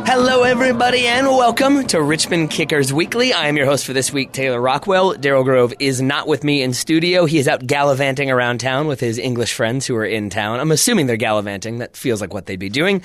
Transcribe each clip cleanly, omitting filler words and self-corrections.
Hello, everybody, and welcome to Richmond Kickers Weekly. I am your host for this week, Taylor Rockwell. Daryl Grove is not with me in studio. He is out gallivanting around town with his English friends who are in town. I'm assuming they're gallivanting. That feels like what they'd be doing.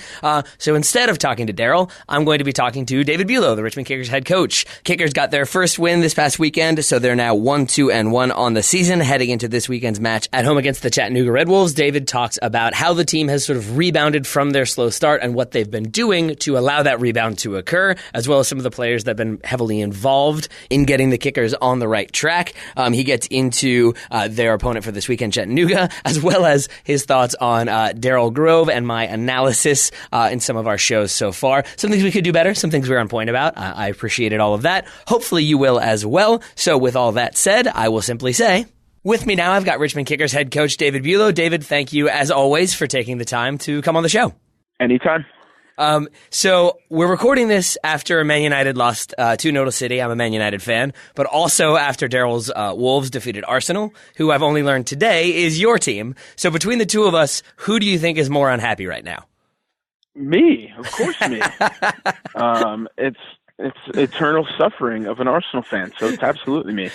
So instead of talking to Daryl, I'm going to be talking to David Bulow, the Richmond Kickers head coach. Kickers got their first win this past weekend, so they're now 1-2-1 on the season, heading into this weekend's match at home against the Chattanooga Red Wolves. David talks about how the team has sort of rebounded from their slow start and what they've been doing to allow that rebound to occur, as well as some of the players that have been heavily involved in getting the Kickers on the right track. He gets into their opponent for this weekend, Chattanooga, as well as his thoughts on Daryl Grove and my analysis in some of our shows so far. Some things we could do better, some things we're on point about. I appreciated all of that. Hopefully you will as well. So with all that said, I will simply say, with me now, I've got Richmond Kickers head coach David Bulow. David, thank you as always for taking the time to come on the show. Anytime. So we're recording this after Man United lost 2-0 to City. I'm a Man United fan, but also after Daryl's Wolves defeated Arsenal, who I've only learned today is your team. So between the two of us, who do you think is more unhappy right now? Me, of course, me. It's eternal suffering of an Arsenal fan, so it's absolutely me.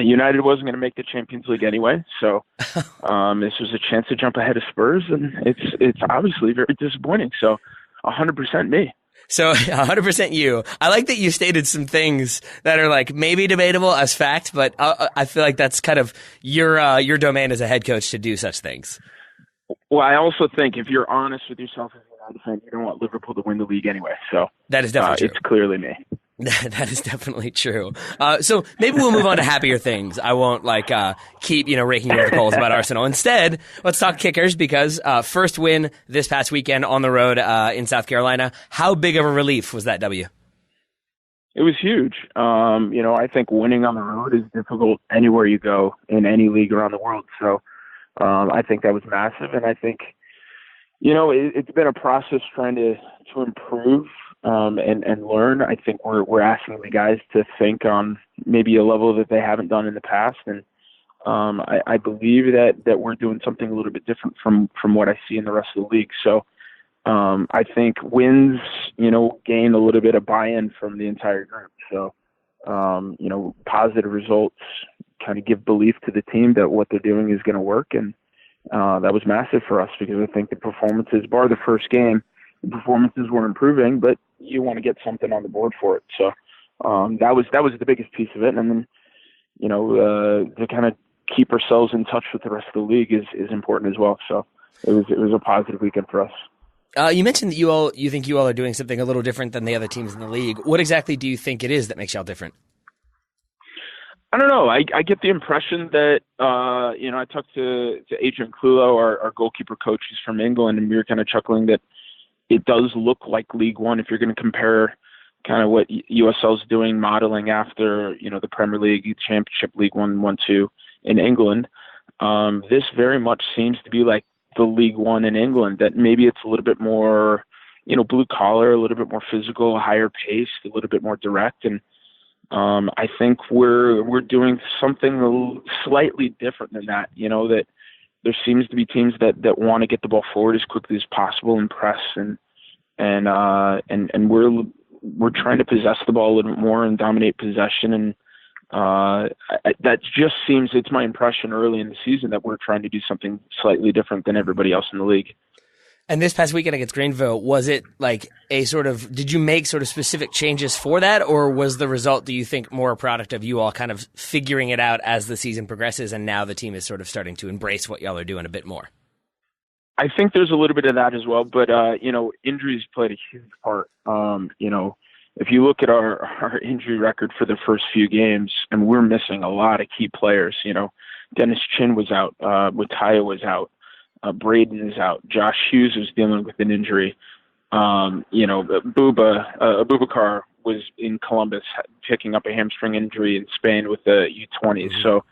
United wasn't going to make the Champions League anyway, so this was a chance to jump ahead of Spurs, and it's obviously very disappointing. So 100% me. So 100% you. I like that you stated some things that are like maybe debatable as fact, but I feel like that's kind of your domain as a head coach to do such things. Well, I also think if you're honest with yourself as a United fan, you don't want Liverpool to win the league anyway. So that is definitely true. It's clearly me. That is definitely true. So maybe we'll move on to happier things. I won't keep raking over the coals about Arsenal. Instead, let's talk Kickers because first win this past weekend on the road in South Carolina. How big of a relief was that W? It was huge. I think winning on the road is difficult anywhere you go in any league around the world. So I think that was massive, and I think it's been a process trying to improve. And learn. I think we're asking the guys to think on maybe a level that they haven't done in the past, and I believe that we're doing something a little bit different from what I see in the rest of the league. So I think wins, gain a little bit of buy-in from the entire group. So positive results kind of give belief to the team that what they're doing is going to work, and that was massive for us because I think the performances, bar the first game, the performances were improving, but you want to get something on the board for it. So that was the biggest piece of it. And then, to kind of keep ourselves in touch with the rest of the league is important as well. So it was a positive weekend for us. You mentioned that you think you all are doing something a little different than the other teams in the league. What exactly do you think it is that makes y'all different? I don't know. I get the impression that, I talked to Adrian Clulo, our goalkeeper coach. He's from England, and we were kind of chuckling that it does look like League One if you're going to compare kind of what USL is doing, modeling after, the Premier League, Championship, League One, 1-2 in England. This very much seems to be like the League One in England, that maybe it's a little bit more, blue collar, a little bit more physical, higher paced, a little bit more direct. And I think we're doing something slightly different than that, that there seems to be teams that want to get the ball forward as quickly as possible and press, and we're trying to possess the ball a little bit more and dominate possession, and that just seems, it's my impression early in the season that we're trying to do something slightly different than everybody else in the league. And this past weekend against Greenville, was it like did you make sort of specific changes for that, or was the result, do you think, more a product of you all kind of figuring it out as the season progresses and now the team is sort of starting to embrace what y'all are doing a bit more? I think there's a little bit of that as well, but, injuries played a huge part. If you look at our injury record for the first few games, and we're missing a lot of key players, Dennis Chin was out, Wataya was out. Braden is out. Josh Hughes is dealing with an injury. Abubakar was in Columbus picking up a hamstring injury in Spain with the U20s. So,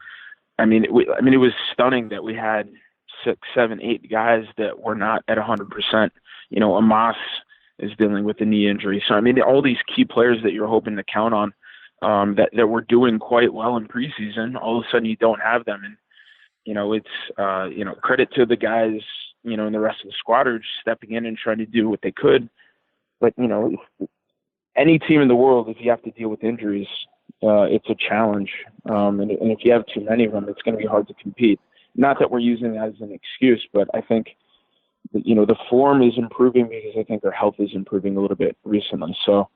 it was stunning that we had 6, 7, 8 guys that were not at 100%. Amos is dealing with a knee injury. So, I mean, all these key players that you're hoping to count on that were doing quite well in preseason, all of a sudden you don't have them. And, it's, credit to the guys, and the rest of the squad are just stepping in and trying to do what they could. But, any team in the world, if you have to deal with injuries, it's a challenge. And if you have too many of them, it's going to be hard to compete. Not that we're using that as an excuse, but I think, the form is improving because I think our health is improving a little bit recently. So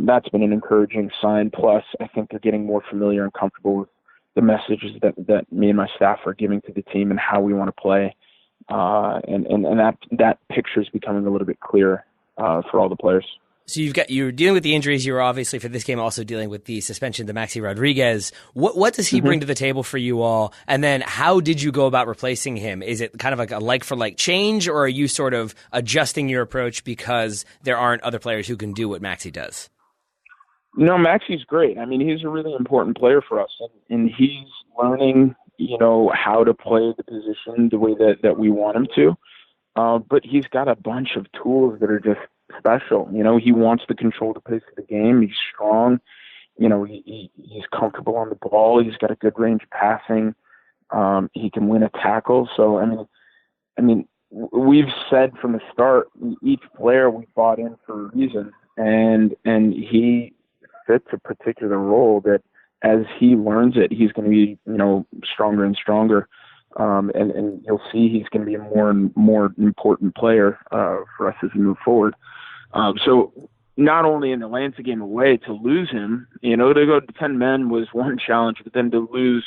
that's been an encouraging sign. Plus, I think they're getting more familiar and comfortable with the messages that me and my staff are giving to the team and how we want to play. And that picture is becoming a little bit clearer for all the players. So you're dealing with the injuries. You're obviously for this game also dealing with the suspension to Maxi Rodriguez. What does he bring to the table for you all? And then how did you go about replacing him? Is it kind of like a like for like change, or are you sort of adjusting your approach because there aren't other players who can do what Maxi does? No, Maxi's great. I mean, he's a really important player for us, and he's learning, how to play the position the way that we want him to. But he's got a bunch of tools that are just special. He wants to control the pace of the game. He's strong. He's comfortable on the ball. He's got a good range of passing. He can win a tackle. So, I mean, we've said from the start, each player we bought in for a reason, and he fits a particular role that as he learns it, he's going to be, stronger and stronger. And you'll see he's going to be a more and more important player for us as we move forward. So not only in the Lansing game away to lose him, to go to 10 men was one challenge, but then to lose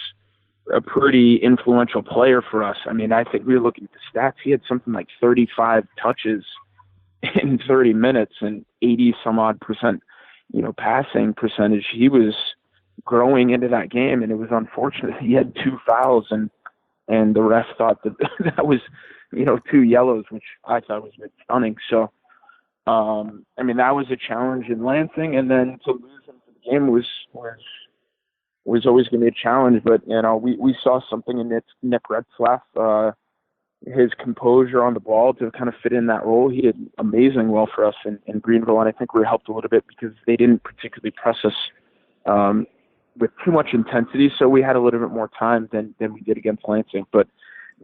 a pretty influential player for us. I mean, I think we were looking at the stats. He had something like 35 touches in 30 minutes and 80 some odd percent, passing percentage. He was growing into that game, and it was unfortunate. He had 2 fouls, and the ref thought that was, 2 yellows, which I thought was a bit stunning. So, that was a challenge in Lansing, and then to lose him for the game was always going to be a challenge. But, we saw something in Nick Retzlaff, his composure on the ball to kind of fit in that role. He did amazing well for us in Greenville, and I think we were helped a little bit because they didn't particularly press us with too much intensity, so we had a little bit more time than we did against Lansing. But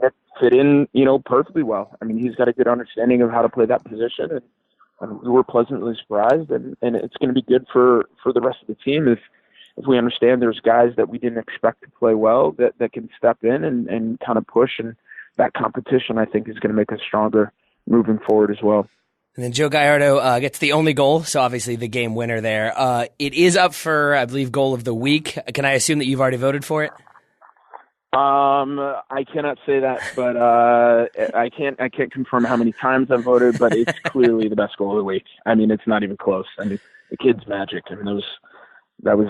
that fit in, perfectly well. I mean, he's got a good understanding of how to play that position, and we were pleasantly surprised, and it's going to be good for the rest of the team if we understand there's guys that we didn't expect to play well that can step in and kind of push, and that competition, I think, is going to make us stronger moving forward as well. And then Joe Gallardo gets the only goal, so obviously the game winner there. It is up for, I believe, goal of the week. Can I assume that you've already voted for it? I cannot say that, but I can't confirm how many times I've voted, but it's clearly the best goal of the week. I mean, it's not even close. I mean, the kid's magic. I mean, that was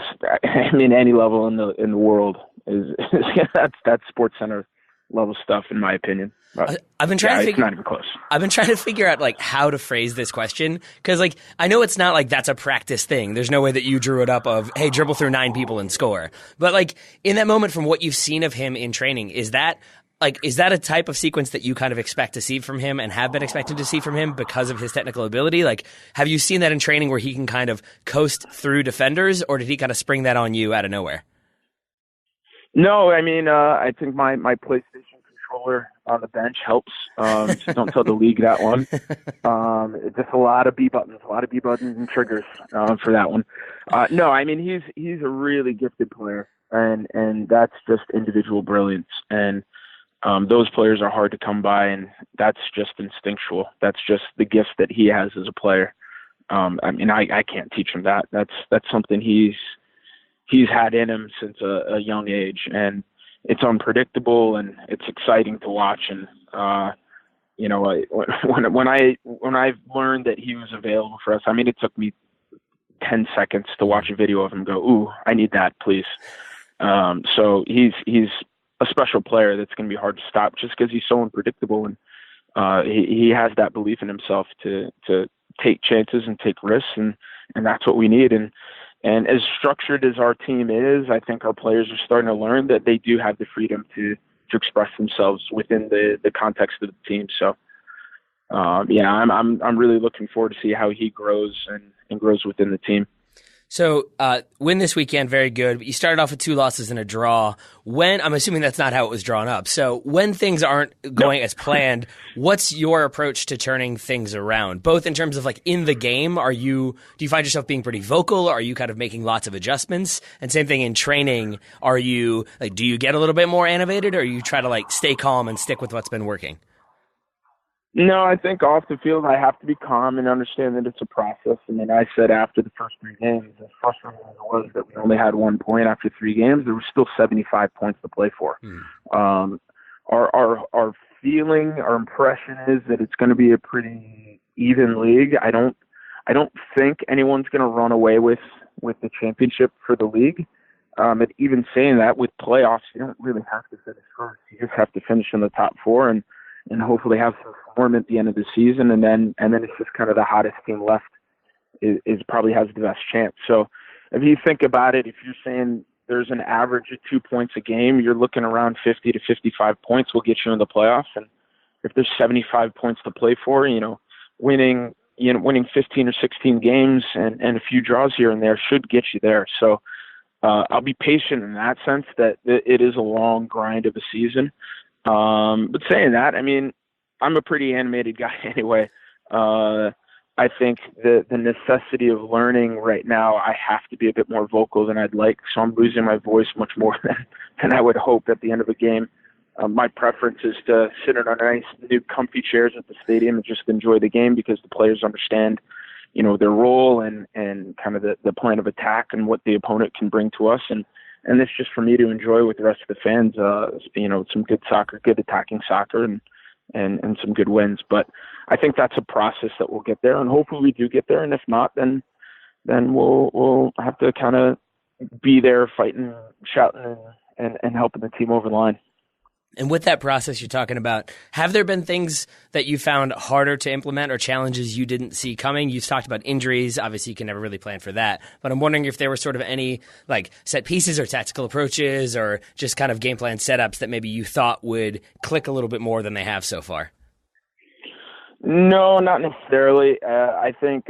any level in the world is that's Sports Center level stuff, in my opinion. I've been trying to it's not even close. I've been trying to figure out how to phrase this question, because I know it's not like that's a practice thing. There's no way that you drew it up of, hey, dribble through 9 people and score. But in that moment, from what you've seen of him in training, is that a type of sequence that you kind of expect to see from him and have been expected to see from him because of his technical ability? Have you seen that in training where he can kind of coast through defenders, or did he kind of spring that on you out of nowhere? No, I mean, I think my PlayStation controller on the bench helps. So don't tell the league that one. Just a lot of B buttons and triggers for that one. No, I mean, he's a really gifted player, and that's just individual brilliance. And those players are hard to come by, and that's just instinctual. That's just the gift that he has as a player. I mean, I can't teach him that. That's something he's had in him since a young age, and it's unpredictable and it's exciting to watch. And when I learned that he was available for us, I mean, it took me 10 seconds to watch a video of him go, "Ooh, I need that, please." So he's a special player that's going to be hard to stop just because he's so unpredictable, and he has that belief in himself to take chances and take risks, and that's what we need. And as structured as our team is, I think our players are starting to learn that they do have the freedom to express themselves within the context of the team. So, I'm really looking forward to see how he grows and grows within the team. So, win this weekend, very good. But you started off with 2 losses and a draw. I'm assuming that's not how it was drawn up. So when things aren't going as planned, what's your approach to turning things around? Both in terms of like in the game, do you find yourself being pretty vocal? Are you kind of making lots of adjustments? And same thing in training. Do you get a little bit more animated, or you try to like stay calm and stick with what's been working? No, I think off the field I have to be calm and understand that it's a process. I mean, I said after the first 3 games, as frustrating as it was that we only had 1 point after 3 games, there was still 75 points to play for. Our feeling, our impression is that it's going to be a pretty even league. I don't think anyone's going to run away with the championship for the league. And even saying that, with playoffs, you don't really have to finish first. You just have to finish in the top 4 and hopefully have some form at the end of the season, and then it's just kind of the hottest team left is probably has the best chance. So if you think about it, if you're saying there's an average of 2 points a game, you're looking around 50 to 55 points will get you in the playoffs. And if there's 75 points to play for, winning 15 or 16 games and a few draws here and there should get you there. So I'll be patient in that sense, that it is a long grind of a season. But saying that, I mean, I'm a pretty animated guy anyway. I think the necessity of learning right now, I have to be a bit more vocal than I'd like. So I'm losing my voice much more than I would hope at the end of a game. My preference is to sit in our nice new comfy chairs at the stadium and just enjoy the game, because the players understand, their role and kind of the plan of attack and what the opponent can bring to us. And it's just for me to enjoy with the rest of the fans, some good soccer, good attacking soccer, and some good wins. But I think that's a process that we'll get there, and hopefully we do get there. And if not, then we'll have to kind of be there fighting, shouting, and helping the team over the line. And with that process you're talking about, have there been things that you found harder to implement or challenges you didn't see coming? You've talked about injuries. Obviously, you can never really plan for that. But I'm wondering if there were sort of any like set pieces or tactical approaches or just kind of game plan setups that maybe you thought would click a little bit more than they have so far. No, not necessarily. I think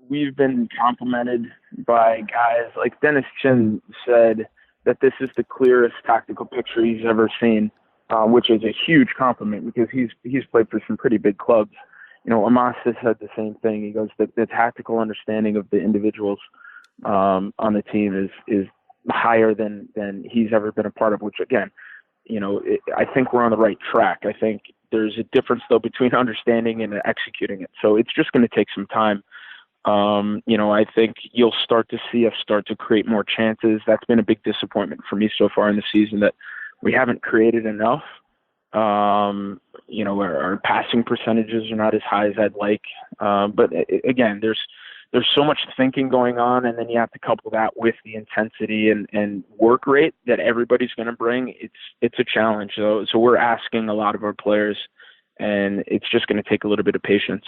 we've been complimented by guys like Dennis Chin said that this is the clearest tactical picture he's ever seen, which is a huge compliment because he's played for some pretty big clubs. Amos has said the same thing. He goes, the tactical understanding of the individuals on the team is higher than he's ever been a part of, which again, I think we're on the right track. I think there's a difference though between understanding and executing it. So it's just going to take some time. I think you'll start to see us start to create more chances. That's been a big disappointment for me so far in the season, that we haven't created enough. Our passing percentages are not as high as I'd like. But again, there's so much thinking going on, and then you have to couple that with the intensity and work rate that everybody's going to bring. It's a challenge. So we're asking a lot of our players, and it's just going to take a little bit of patience.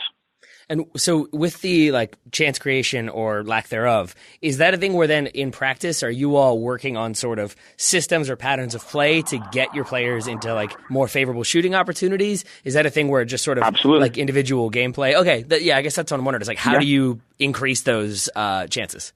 And so with the chance creation or lack thereof, is that a thing where then in practice, are you all working on sort of systems or patterns of play to get your players into more favorable shooting opportunities? Is that a thing where just sort of Absolutely. Individual gameplay? Okay. I guess that's what I'm wondering is how do you increase those chances?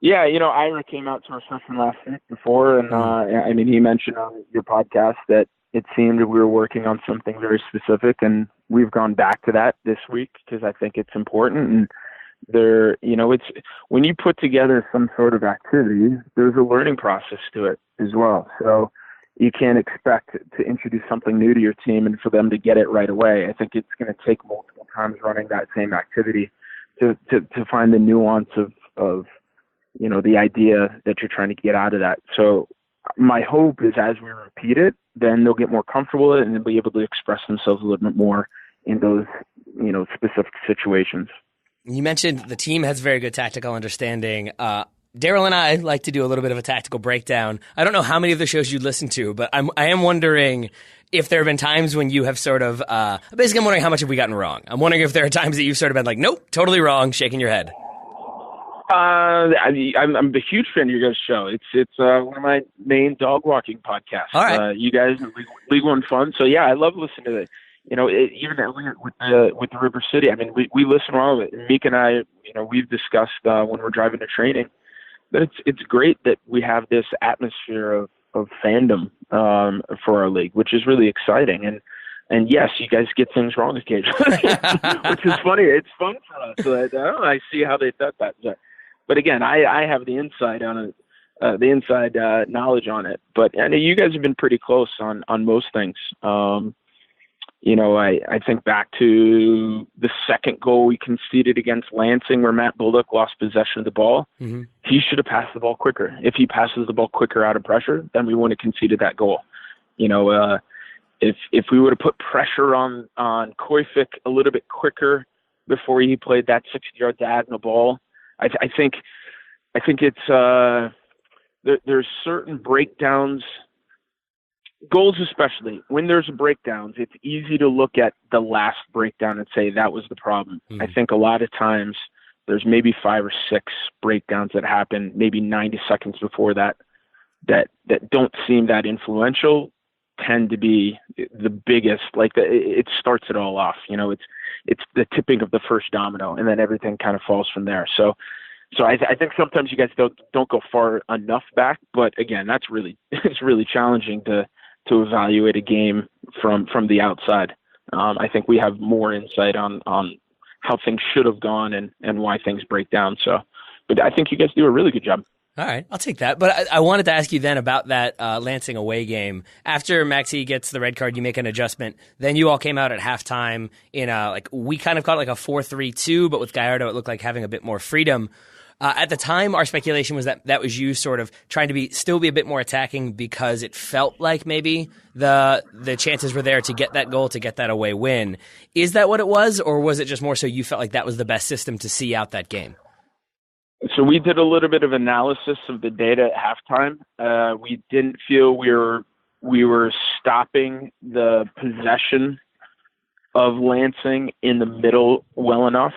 Yeah. Ira came out to our session last week before, and he mentioned on your podcast that it seemed we were working on something very specific, and we've gone back to that this week because I think it's important. And it's when you put together some sort of activity, there's a learning process to it as well. So you can't expect to introduce something new to your team and for them to get it right away. I think it's going to take multiple times running that same activity to find the nuance of the idea that you're trying to get out of that. So my hope is as we repeat it, then they'll get more comfortable with it and they'll be able to express themselves a little bit more in those, specific situations. You mentioned the team has very good tactical understanding. Daryl and I like to do a little bit of a tactical breakdown. I don't know how many of the shows you listen to, but I am wondering if there have been times when you have sort of, basically I'm wondering how much have we gotten wrong. I'm wondering if there are times that you've sort of been nope, totally wrong, shaking your head. I'm a huge fan of your guys' show. It's one of my main dog walking podcasts. All right. You guys are League One fun, so yeah, I love listening to it. You know, even with the River City. I mean, we listen to all of it. Meek and I, you know, we've discussed when we're driving to training that it's great that we have this atmosphere of fandom for our league, which is really exciting. And yes, you guys get things wrong occasionally, which is funny. It's fun for us. So I see how they thought that. But again, I have the insight on it, the inside knowledge on it. But I know you guys have been pretty close on most things. You know, I think back to the second goal we conceded against Lansing where Matt Bullock lost possession of the ball. Mm-hmm. He should have passed the ball quicker. If he passes the ball quicker out of pressure, then we wouldn't have conceded that goal. You know, if we would have put pressure on Koifik a little bit quicker before he played that 60-yard diagonal ball, I think it's there's certain breakdowns. Goals especially, when there's breakdowns, it's easy to look at the last breakdown and say that was the problem. Mm-hmm. I think a lot of times there's maybe 5 or 6 breakdowns that happen maybe 90 seconds before that don't seem that influential, tend to be the biggest. Like it starts it all off. You know, it's the tipping of the first domino, and then everything kind of falls from there. So I think sometimes you guys don't go far enough back, but again, it's really challenging to evaluate a game from the outside. I think we have more insight on how things should have gone and why things break down. So, but I think you guys do a really good job. All right, I'll take that. But I wanted to ask you then about that Lansing away game. After Maxey gets the red card, you make an adjustment. Then you all came out at halftime in we kind of called it like a 4-3-2, but with Gallardo it looked like having a bit more freedom. At the time, our speculation was that was you sort of trying to still be a bit more attacking because it felt like maybe the chances were there to get that goal, to get that away win. Is that what it was, or was it just more so you felt like that was the best system to see out that game? So we did a little bit of analysis of the data at halftime. We didn't feel we were stopping the possession of Lansing in the middle well enough.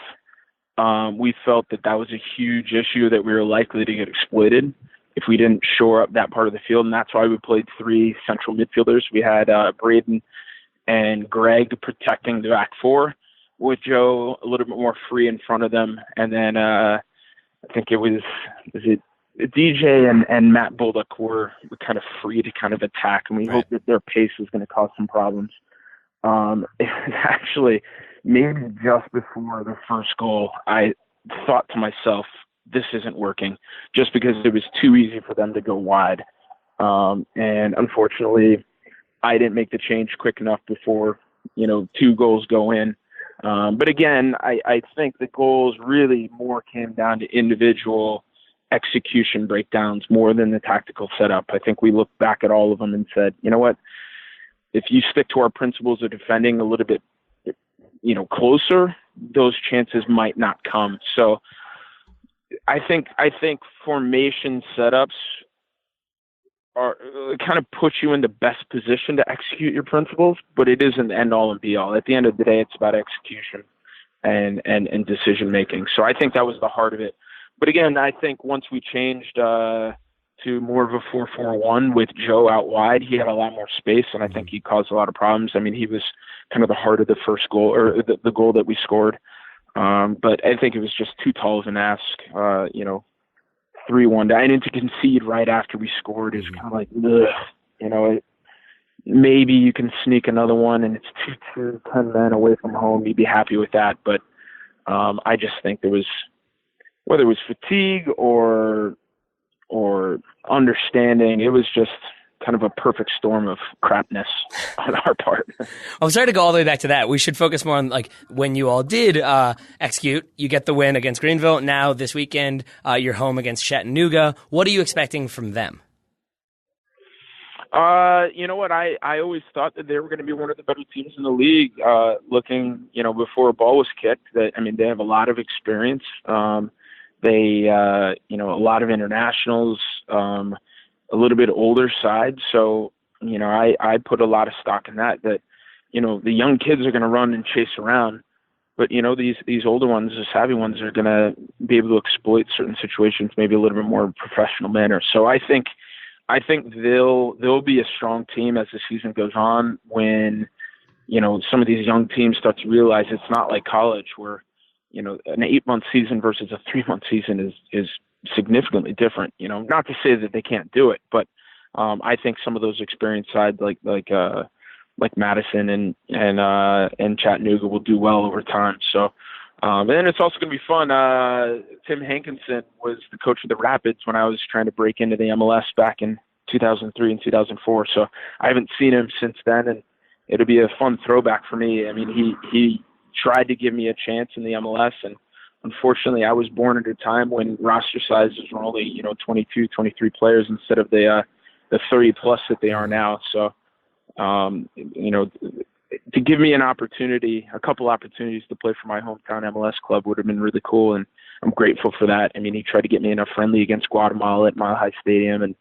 We felt that was a huge issue that we were likely to get exploited if we didn't shore up that part of the field. And that's why we played 3 central midfielders. We had Braden and Greg protecting the back 4 with Joe a little bit more free in front of them. And then I think it was DJ and Matt Bullock were kind of free to kind of attack. And we hoped that their pace was going to cause some problems. It was actually maybe just before the first goal, I thought to myself, this isn't working, just because it was too easy for them to go wide. And unfortunately, I didn't make the change quick enough before, 2 goals go in. But again, I think the goals really more came down to individual execution breakdowns more than the tactical setup. I think we looked back at all of them and said, you know what, if you stick to our principles of defending a little bit, closer, those chances might not come. So I think formation setups are kind of put you in the best position to execute your principles, but it isn't the end all and be all. At the end of the day, it's about execution and decision making. So I think that was the heart of it. But again, I think once we changed to more of a 4-4-1 with Joe out wide, he had a lot more space, and I think he caused a lot of problems. I mean, he was kind of the heart of the first goal, or the goal that we scored. But I think it was just too tall of an ask, 3-1 down, and to concede right after we scored is kind of like, ugh, maybe you can sneak another one, and it's 2-2, 10 men away from home. You'd be happy with that. But I just think there was, whether it was fatigue or understanding, it was just kind of a perfect storm of crapness on our part. I'm sorry to go all the way back to that. We should focus more on when you all did execute. You get the win against Greenville. Now this weekend, you're home against Chattanooga. What are you expecting from them? You know what? I always thought that they were going to be one of the better teams in the league. Looking, before a ball was kicked, they have a lot of experience. They, a lot of internationals, a little bit older side. So, I put a lot of stock in that, the young kids are going to run and chase around, But these older ones, the savvy ones, are going to be able to exploit certain situations maybe a little bit more professional manner. So I think they'll be a strong team as the season goes on, when some of these young teams start to realize it's not like college, where an 8-month season versus a 3-month season is significantly different. Not to say that they can't do it, but I think some of those experienced sides like Madison and Chattanooga will do well over time. So, and then it's also going to be fun. Tim Hankinson was the coach of the Rapids when I was trying to break into the MLS back in 2003 and 2004. So I haven't seen him since then, and it'll be a fun throwback for me. I mean, he tried to give me a chance in the MLS, and unfortunately I was born at a time when roster sizes were only, 22, 23 players instead of the 30 plus that they are now. So, to give me a couple opportunities to play for my hometown MLS club would have been really cool, and I'm grateful for that. I mean, he tried to get me in a friendly against Guatemala at Mile High Stadium, and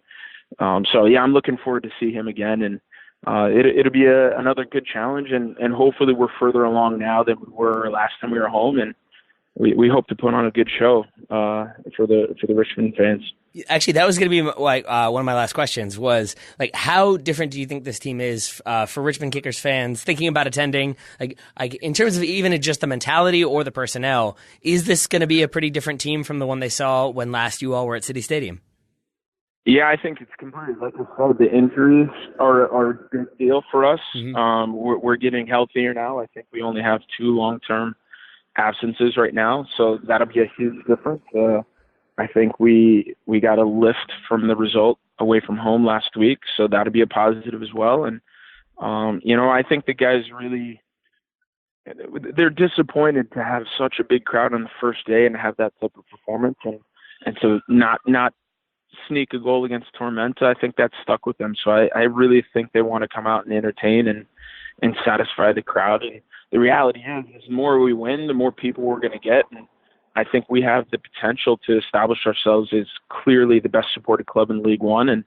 so yeah, I'm looking forward to see him again, and it'll be another good challenge, and hopefully we're further along now than we were last time we were home, and we hope to put on a good show for the Richmond fans. Actually, that was going to be one of my last questions was, how different do you think this team is for Richmond Kickers fans thinking about attending? Like in terms of even just the mentality or the personnel, is this going to be a pretty different team from the one they saw when last you all were at City Stadium? Yeah, I think it's completely, like I said, the injuries are a big deal for us. Mm-hmm. We're getting healthier now. I think we only have 2 long-term absences right now, so that'll be a huge difference. I think we got a lift from the result away from home last week, so that'll be a positive as well. And I think the guys they're disappointed to have such a big crowd on the first day and have that type of performance, and so not sneak a goal against Tormenta. I think that's stuck with them. So I really think they want to come out and entertain and satisfy the crowd. And the reality is the more we win, the more people we're going to get. And I think we have the potential to establish ourselves as clearly the best supported club in League One. And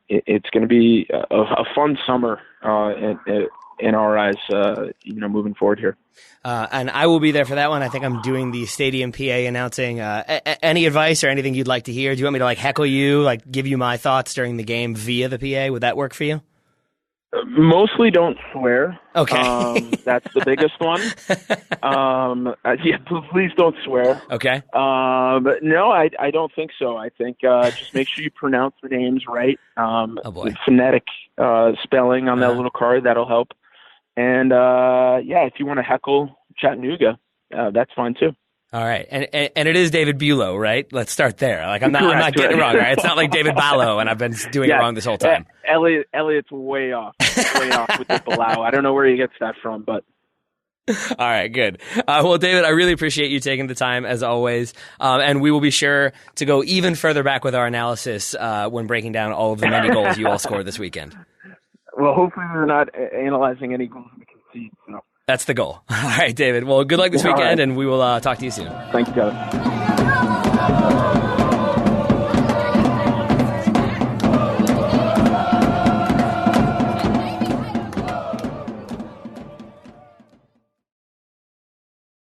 it's going to be a fun summer in our eyes, moving forward here. And I will be there for that one. I think I'm doing the stadium PA announcing. Any advice or anything you'd like to hear? Do you want me to heckle you, give you my thoughts during the game via the PA? Would that work for you? Mostly don't swear. Okay. That's the biggest one. Yeah, please don't swear. Okay. But no, I don't think so. I think just make sure you pronounce the names right. Oh boy. Phonetic spelling on that little card, that'll help. And if you want to heckle Chattanooga, that's fine too. All right, and it is David Bulow, right? Let's start there. I'm not getting it wrong, right? It's not like David Bulow, and I've been doing it wrong this whole time. Elliot's way off with the Bulow. I don't know where he gets that from, but. All right, good. Well, David, I really appreciate you taking the time as always, and we will be sure to go even further back with our analysis when breaking down all of the many goals you all scored this weekend. Well, hopefully we're not analyzing any goals we concede. So. That's the goal. All right, David. Well, good luck this weekend, and we will talk to you soon. Thank you, guys.